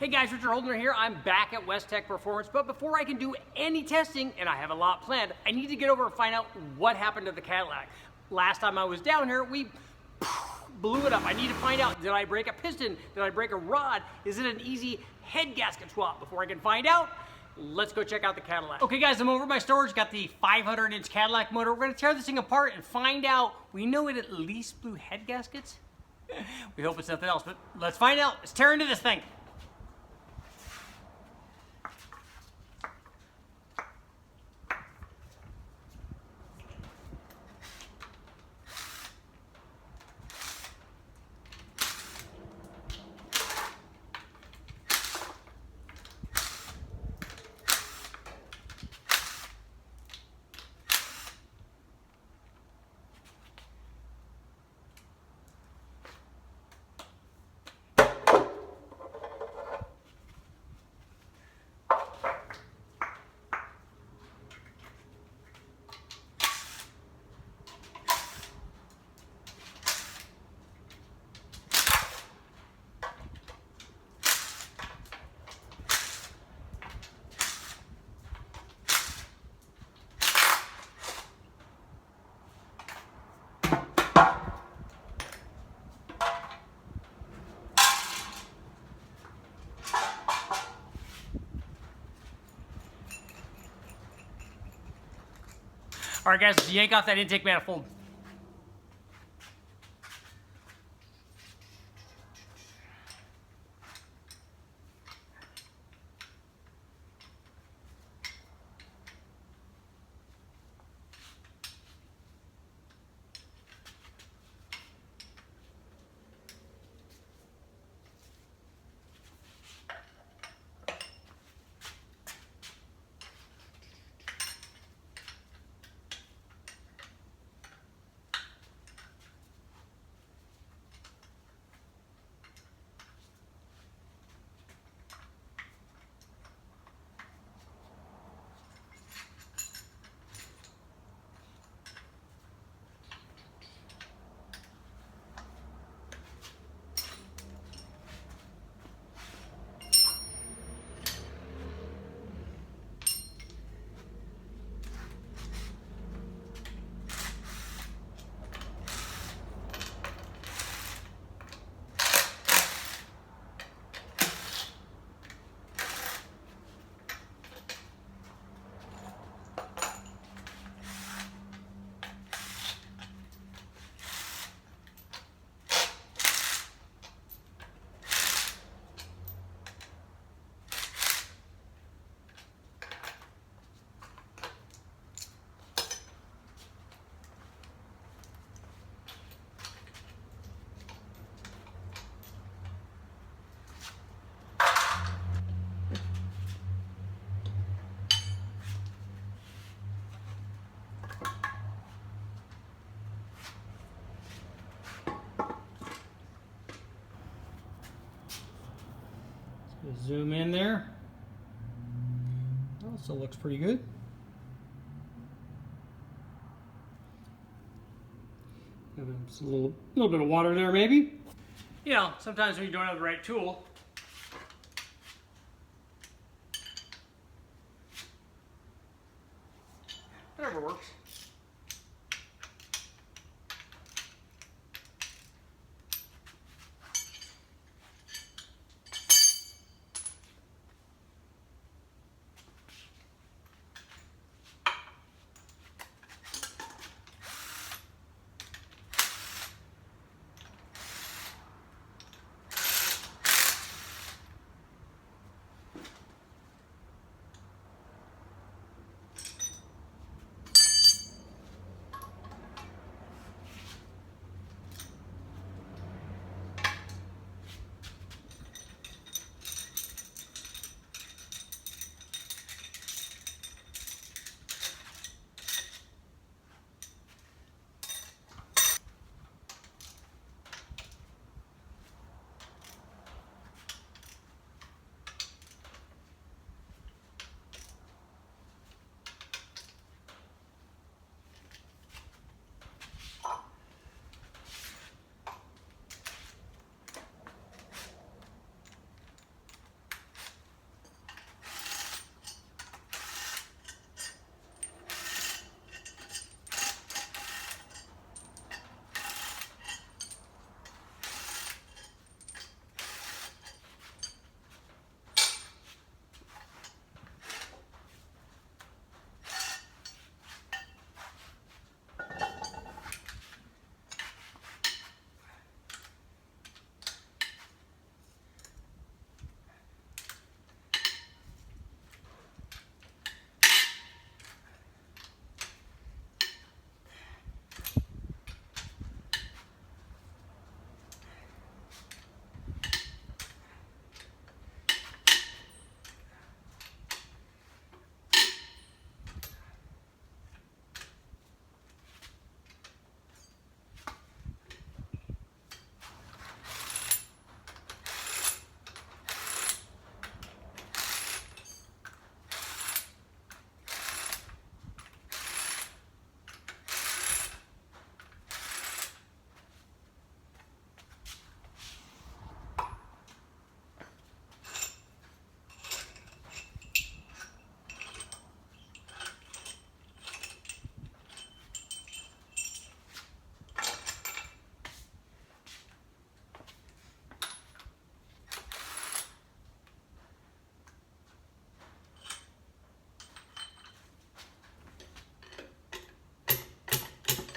Hey guys, Richard Holdner here. I'm back at West Tech Performance, but before I can do any testing, and I have a lot planned, I need to get over and find out what happened to the Cadillac. Last time I was down here, we blew it up. I need to find out, did I break a piston? Did I break a rod? Is it an easy head gasket swap? Before I can find out, let's go check out the Cadillac. Okay guys, I'm over at my storage, got the 500-inch Cadillac motor. We're gonna tear this thing apart and find out, we know it at least blew head gaskets. We hope it's nothing else, but let's find out. Let's tear into this thing. All right, guys, let's yank off that intake manifold. Zoom in there. Also looks pretty good. Just a little bit of water there, maybe. You know, sometimes when you don't have the right tool, whatever works.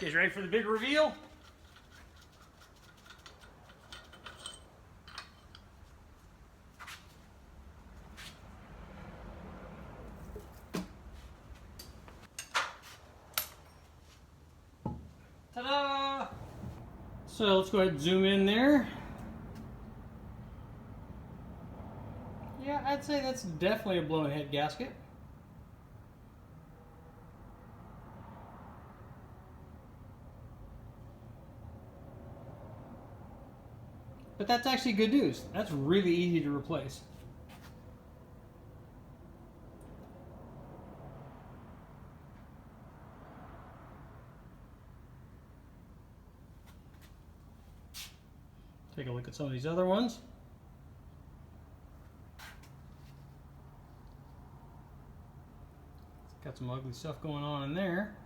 You guys ready for the big reveal? Ta-da! So let's go ahead and zoom in there. Yeah, I'd say that's definitely a blown head gasket. But that's actually good news. That's really easy to replace. Take a look at some of these other ones. It's got some ugly stuff going on in there.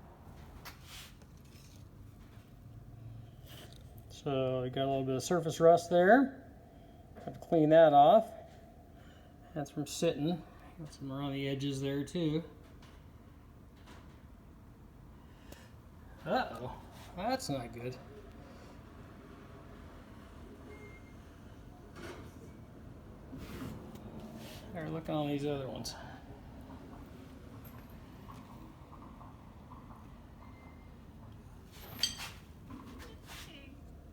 So we got a little bit of surface rust there. Have to clean that off. That's from sitting. Got some around the edges there too. Uh-oh, that's not good. There, look at all these other ones.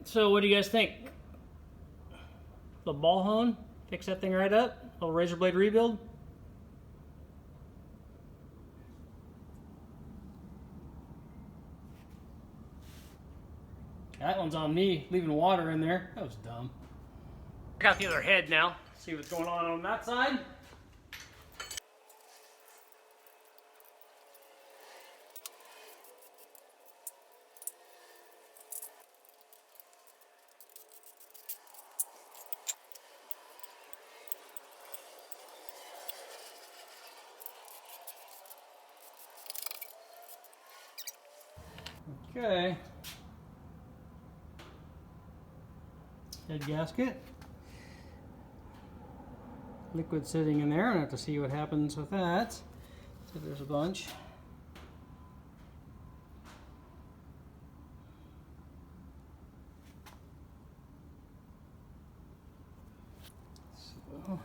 So what do you guys think? The ball hone, fix that thing right up? A little razor blade rebuild? That one's on me, leaving water in there. That was dumb. Got the other head now. See what's going on that side. Okay. Head gasket. Liquid sitting in there. I have to see what happens with that. So there's a bunch. So.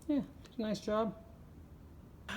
Yeah, did a nice job.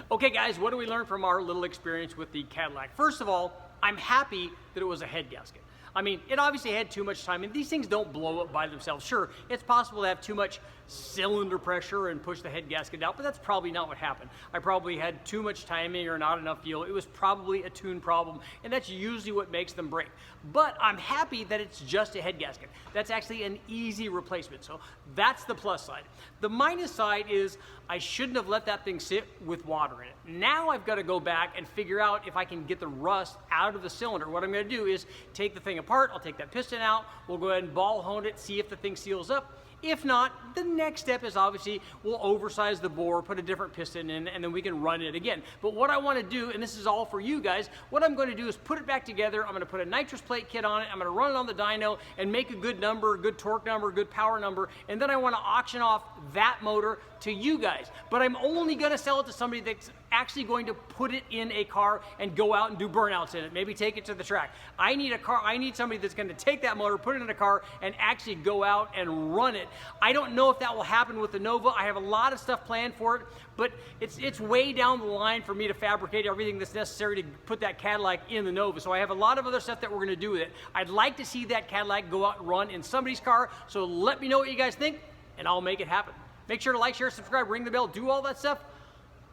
Okay guys, what do we learn from our little experience with the Cadillac? First of all, I'm happy that it was a head gasket. I mean, it obviously had too much time, and these things don't blow up by themselves. Sure, it's possible to have too much cylinder pressure and push the head gasket out, but that's probably not what happened. I probably had too much timing or not enough fuel. It was probably a tune problem, and that's usually what makes them break. But I'm happy that it's just a head gasket. That's actually an easy replacement, so that's the plus side. The minus side is I shouldn't have let that thing sit with water in it. Now I've got to go back and figure out if I can get the rust out of the cylinder. What I'm going to do is take the thing apart, I'll take that piston out, we'll go ahead and ball hone it, see if the thing seals up. If not, the next step is obviously we'll oversize the bore, put a different piston in, and then we can run it again. But what I want to do, and this is all for you guys, what I'm going to do is put it back together. I'm going to put a nitrous plate kit on it. I'm going to run it on the dyno and make a good number, a good torque number, a good power number, and then I want to auction off that motor to you guys. But I'm only going to sell it to somebody that's actually going to put it in a car and go out and do burnouts in it, maybe take it to the track. I need somebody that's going to take that motor, put it in a car, and actually go out and run it. I don't know if that will happen with the Nova. I have a lot of stuff planned for it, but it's way down the line for me to fabricate everything that's necessary to put that Cadillac in the Nova. So I have a lot of other stuff that we're going to do with it. I'd like to see that Cadillac go out and run in somebody's car, so let me know what you guys think, and I'll make it happen. Make sure to like, share, subscribe, ring the bell, do all that stuff.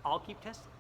I'll keep testing.